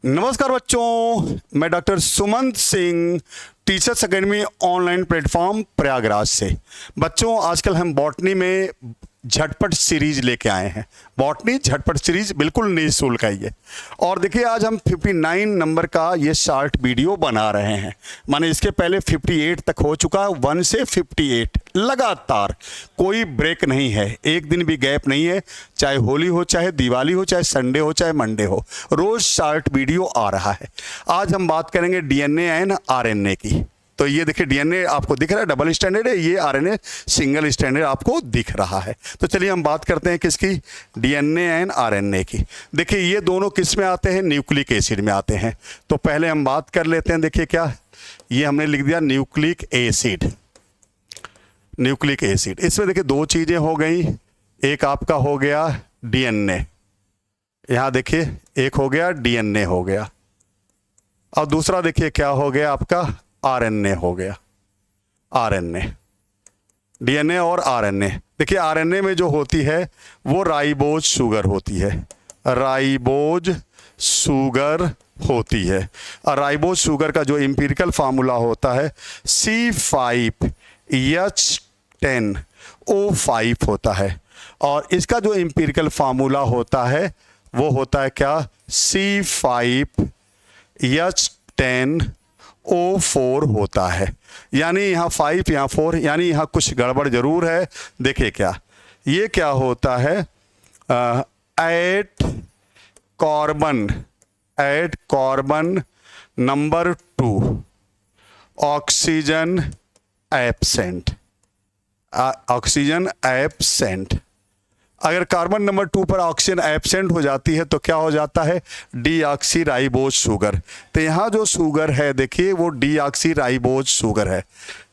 नमस्कार बच्चों, मैं doctor Sumant Singh teachers academy online platform Prayagraj से। बच्चों, आजकल हम बॉटनी में झटपट सीरीज लेके आए हैं। बॉटनी झटपट सीरीज बिल्कुल निःशुल्क है ये। और देखिए, आज हम 59 नंबर का ये शॉर्ट वीडियो बना रहे हैं। माने इसके पहले 58 तक हो चुका है, 1 से 58 लगातार, कोई ब्रेक नहीं है, एक दिन भी गैप नहीं है। चाहे होली हो, चाहे दिवाली हो, चाहे संडे हो, चाहे मंडे हो, रोज शॉर्ट वीडियो आ रहा है। आज हम बात करेंगे डीएनए एंड आरएनए की। तो ये देखिए, डीएनए आपको दिख रहा है डबल स्टैंडर्ड है, ये आरएनए सिंगल स्टैंडर्ड आपको दिख रहा है। तो चलिए हम बात करते हैं किसकी, डीएनए एंड आरएनए की। देखिए, ये दोनों किस में आते हैं, न्यूक्लिक एसिड में आते हैं। तो पहले हम बात कर लेते हैं। देखिए क्या, ये हमने लिख दिया न्यूक्लिक एसिड। न्यूक्लिक एसिड, इसमें देखिए दो चीजें हो गई। एक आपका हो गया डीएनए, यहां देखिए एक हो गया डीएनए हो गया, और दूसरा देखिए क्या हो गया आपका आरएनए हो गया। आरएनए, डीएनए और आरएनए। देखिए, आरएनए में जो होती है वो राइबोज शुगर होती है, राइबोज शुगर होती है। और राइबोज शुगर का जो एम्पिरिकल फार्मूला होता है C5H10O5 होता है। और इसका जो एम्पिरिकल फार्मूला होता है वो होता है क्या, C5H10O4 होता है। यानी यहाँ 5 यहाँ 4, यानी यहाँ कुछ गड़बड़ जरूर है। देखिए क्या, ये क्या होता है, at carbon number 2 oxygen absent, oxygen absent. अगर कार्बन नंबर 2 पर ऑक्सीजन एब्सेंट हो जाती है तो क्या हो जाता है, डीऑक्सीराइबोज शुगर। तो यहाँ जो शुगर है देखिए वो डीऑक्सीराइबोज शुगर है।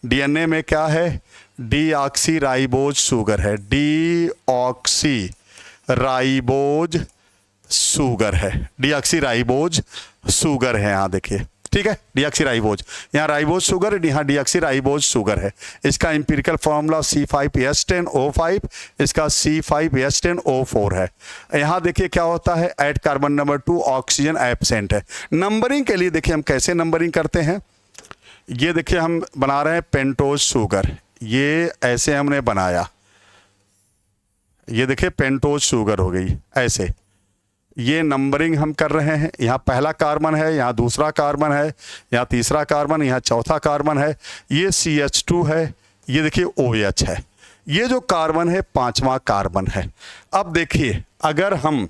डीएनए में क्या है, डीऑक्सीराइबोज शुगर है, डीऑक्सीराइबोज शुगर है, डीऑक्सीराइबोज शुगर है यहाँ देखिए, ठीक है। डीऑक्सीराइबोज, यहाँ राइबोज शुगर, यहाँ डीऑक्सीराइबोज शुगर है। इसका एम्पिरिकल फॉर्मूला C5H10O5, इसका C5H10O4 है। यहाँ देखिए क्या होता है, at carbon number 2 oxygen absent है। नंबरिंग के लिए देखिए हम कैसे नंबरिंग करते हैं। ये देखिए हम बना रहे हैं पेंटोज शुगर, ये ऐसे हमने बनाया, ये देखिए पेंटोज शुगर हो गई ऐसे। ये नंबरिंग हम कर रहे हैं, यहाँ पहला कार्बन है, यहाँ दूसरा कार्बन है, यहाँ तीसरा कार्बन, यहाँ चौथा कार्बन है, ये CH2 है, ये देखिए OH है। ये जो कार्बन है पांचवा कार्बन है। अब देखिए, अगर हम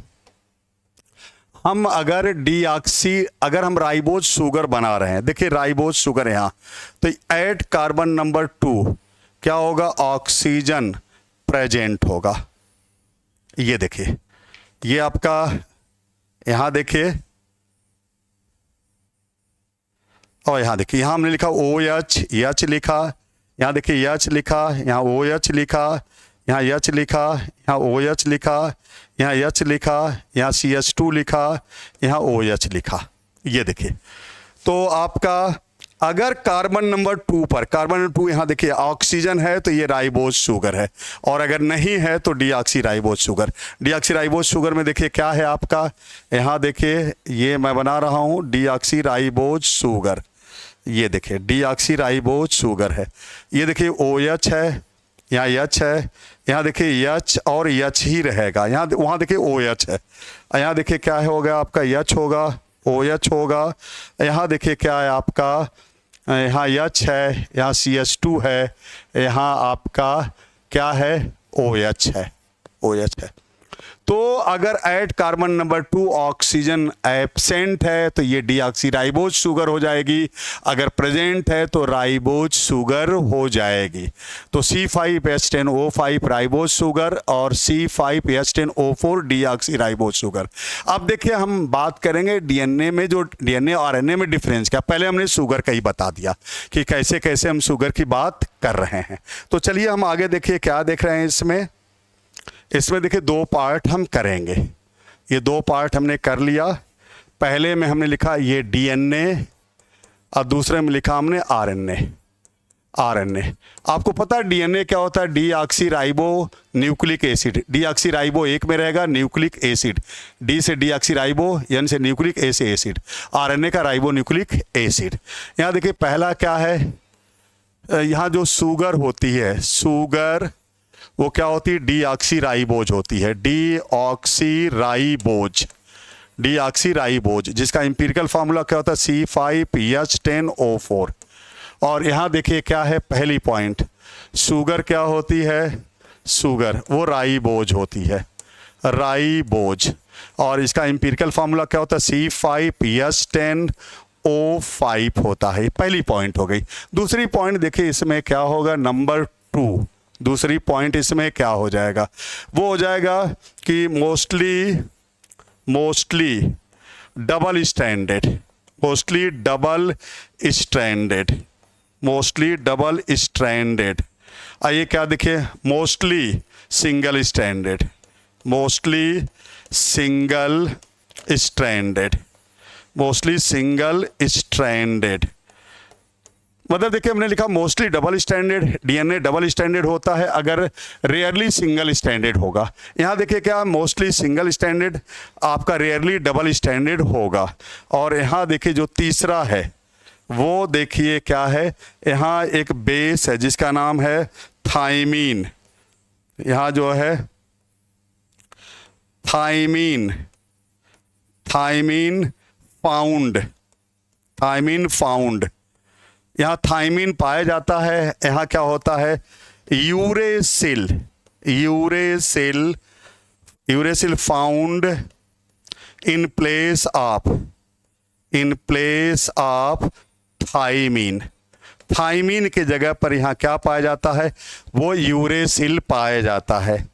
अगर हम राइबोज शुगर बना रहे हैं, देखिए राइबोज शुगर यहाँ, तो एट कार्बन नंबर 2 क्या होगा, ऑक्सीजन प्रेजेंट होगा। ये देखिए, ये आपका यहां देखिए, और यहां देखिए, यहां हमने लिखा OH, H लिखा, यहां देखिए H लिखा, यहां OH लिखा, यहां H लिखा, यहां OH लिखा, यहां H लिखा, यहां CH2 लिखा, यहां OH लिखा। ये देखिए, तो आपका अगर कार्बन नंबर 2 पर, कार्बन नंबर 2 यहाँ देखिए ऑक्सीजन है तो ये राइबोज शुगर है, और अगर नहीं है तो डीऑक्सीराइबोज शुगर। डीऑक्सीराइबोज शुगर में देखिए क्या है आपका, यहाँ देखिए ये मैं बना रहा हूँ डीऑक्सीराइबोज शुगर। ये देखिए डीऑक्सीराइबोज शुगर है। ये देखिए OH है, यहाँ H है, यहाँ देखिए H और H ही रहेगा, यहाँ वहाँ देखिए OH है, यहाँ देखिए क्या होगा आपका H होगा, OH होगा। यहाँ देखिए क्या है आपका, यहाँ H है, यहाँ CH2 है, यहाँ आपका क्या है, OH है, OH है। तो अगर at carbon number 2 oxygen absent है तो ये डीऑक्सीराइबोज शुगर हो जाएगी, अगर प्रेजेंट है तो राइबोज शुगर हो जाएगी। तो C5H10O5 राइबोज शुगर और C5H10O4 डीऑक्सीराइबोज शुगर। अब देखिए हम बात करेंगे डीएनए में, जो डीएनए और आरएनए में डिफरेंस क्या। पहले हमने शुगर का ही बता दिया कि कैसे कैसे हम शुगर की बात कर रहे हैं। तो चलिए हम आगे देखिए क्या देख रहे हैं इसमें देखिए दो पार्ट हम करेंगे। ये दो पार्ट हमने कर लिया। पहले में हमने लिखा ये डीएनए और दूसरे में लिखा हमने आरएनए। आरएनए। आपको पता है डीएनए क्या होता है? Deoxyribo nucleic acid. डीऑक्सीराइबो एक में रहेगा, न्यूक्लिक एसिड, डी से डीऑक्सीराइबो, एन से न्यूक्लिक, ए से एसिड, आरएनए का राइबो न्यूक्लिक एसिड। यहाँ देखिए पहला क्या है, यहाँ जो शुगर होती है, शुगर वो क्या होती है? डीऑक्सीराइबोज होती है, डीऑक्सीराइबोज, डीऑक्सीराइबोज, जिसका एम्पिरिकल फार्मूला क्या होता है? C5PH10O4। और यहाँ देखिए क्या है, पहली पॉइंट, शुगर क्या होती है? शुगर वो राइबोज होती है, राइबोज। और इसका एम्पिरिकल फार्मूला क्या होता है? C5PH10O5 होता है। पहली पॉइंट हो गई। दूसरी पॉइंट देखिए इसमें क्या होगा, नंबर 2। दूसरी पॉइंट इसमें क्या हो जाएगा? वो हो जाएगा कि mostly double stranded, mostly double stranded, mostly double stranded. आइए क्या देखिए, mostly single stranded, mostly single stranded, mostly single stranded. मतलब देखिए हमने लिखा mostly double standard, DNA double standard होता है अगर रेयरली सिंगल स्टैंडर्ड होगा। यहाँ देखिए क्या, मोस्टली सिंगल स्टैंडर्ड, आपका रेयरली डबल स्टैंडर्ड होगा। और यहाँ देखिए जो तीसरा है वो देखिए क्या है, यहाँ एक बेस है जिसका नाम है थाइमीन। यहाँ जो है thymine, thymine found, thymine found, यहाँ थाइमीन पाया जाता है। यहाँ क्या होता है, uracil, uracil, uracil found in place of, in place of thymine. Thymine के जगह पर यहाँ क्या पाया जाता है, वो यूरेसिल पाया जाता है।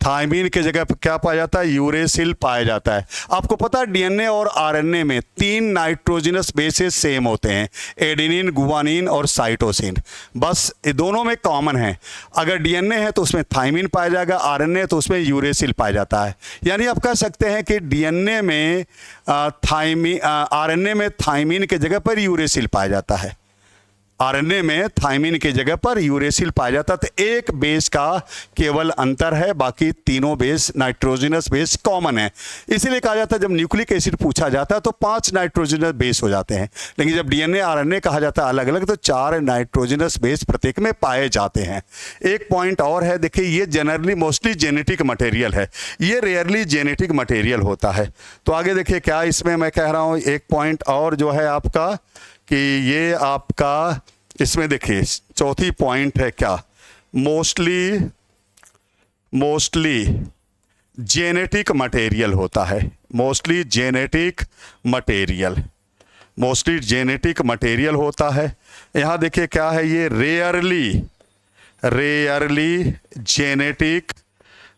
थाइमीन के जगह पर क्या पाया जाता है, यूरेसिल पाया जाता है। आपको पता है डीएनए और आरएनए में 3 नाइट्रोजनस बेसेस सेम होते हैं, एडेनिन, गुआनिन और साइटोसिन। बस ये दोनों में कॉमन है। अगर डीएनए है तो उसमें थाइमीन पाया जाएगा, आरएनए है तो उसमें यूरेसिल पाया जाता है। यानी आप कह सकते हैं कि डीएनए में आरएनए में थाइमीन के जगह पर यूरेसिल पाया जाता है, आरएनए में थाइमीन की जगह पर यूरेसिल पाया जाता। तो एक बेस का केवल अंतर है, बाकी तीनों बेस नाइट्रोजनस बेस कॉमन है। इसीलिए कहा जाता है जब न्यूक्लिक एसिड पूछा जाता है तो 5 नाइट्रोजनस बेस हो जाते हैं, लेकिन जब डीएनए आरएनए कहा जाता है अलग अलग तो 4 नाइट्रोजनस बेस प्रत्येक में पाए जाते हैं। एक पॉइंट और है, देखिए ये जनरली मोस्टली जेनेटिक मटेरियल है, ये रेयरली जेनेटिक मटेरियल होता है। तो आगे देखिए क्या इसमें मैं कह रहा हूँ, एक पॉइंट और जो है आपका कि ये आपका इसमें देखिए चौथी पॉइंट है क्या, मोस्टली जेनेटिक मटेरियल होता है, mostly genetic material, mostly genetic material होता है। यहाँ देखिए क्या है, ये रेयरली जेनेटिक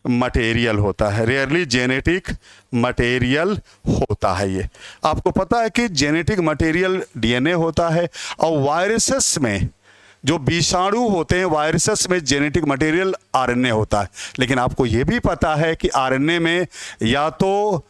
मटेरियल होता है, रेयरली जेनेटिक मटेरियल होता है। ये आपको पता है कि जेनेटिक मटेरियल डीएनए होता है और वायरसेस में जो विषाणु होते हैं, वायरसेस में जेनेटिक मटेरियल आरएनए होता है। लेकिन आपको ये भी पता है कि आरएनए में या तो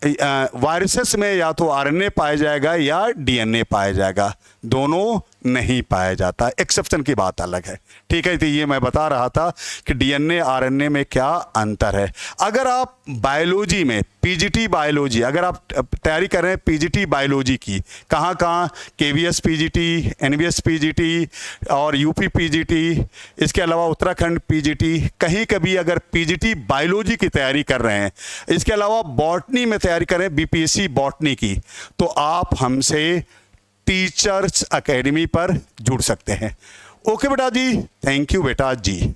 वायरसेस में या तो आरएनए पाया जाएगा या डीएनए पाया जाएगा, दोनों नहीं पाया जाता। एक्सेप्शन की बात अलग है, ठीक है। तो ये मैं बता रहा था कि डीएनए आरएनए में क्या अंतर है। अगर आप बायोलॉजी में पीजीटी बायोलॉजी, अगर आप तैयारी कर रहे हैं पीजीटी बायोलॉजी की, कहाँ केवीएस पीजीटी, एनवीएस पीजीटी और यूपी पीजीटी, इसके अलावा उत्तराखंड पीजीटी, कहीं कभी अगर पीजीटी बायोलॉजी की तैयारी कर रहे हैं, इसके अलावा बॉटनी में तैयारी कर रहे हैं बीपीएससी बॉटनी की, तो आप हमसे टीचर्स एकेडमी पर जुड़ सकते हैं। ओके बेटा जी, थैंक यू बेटा जी।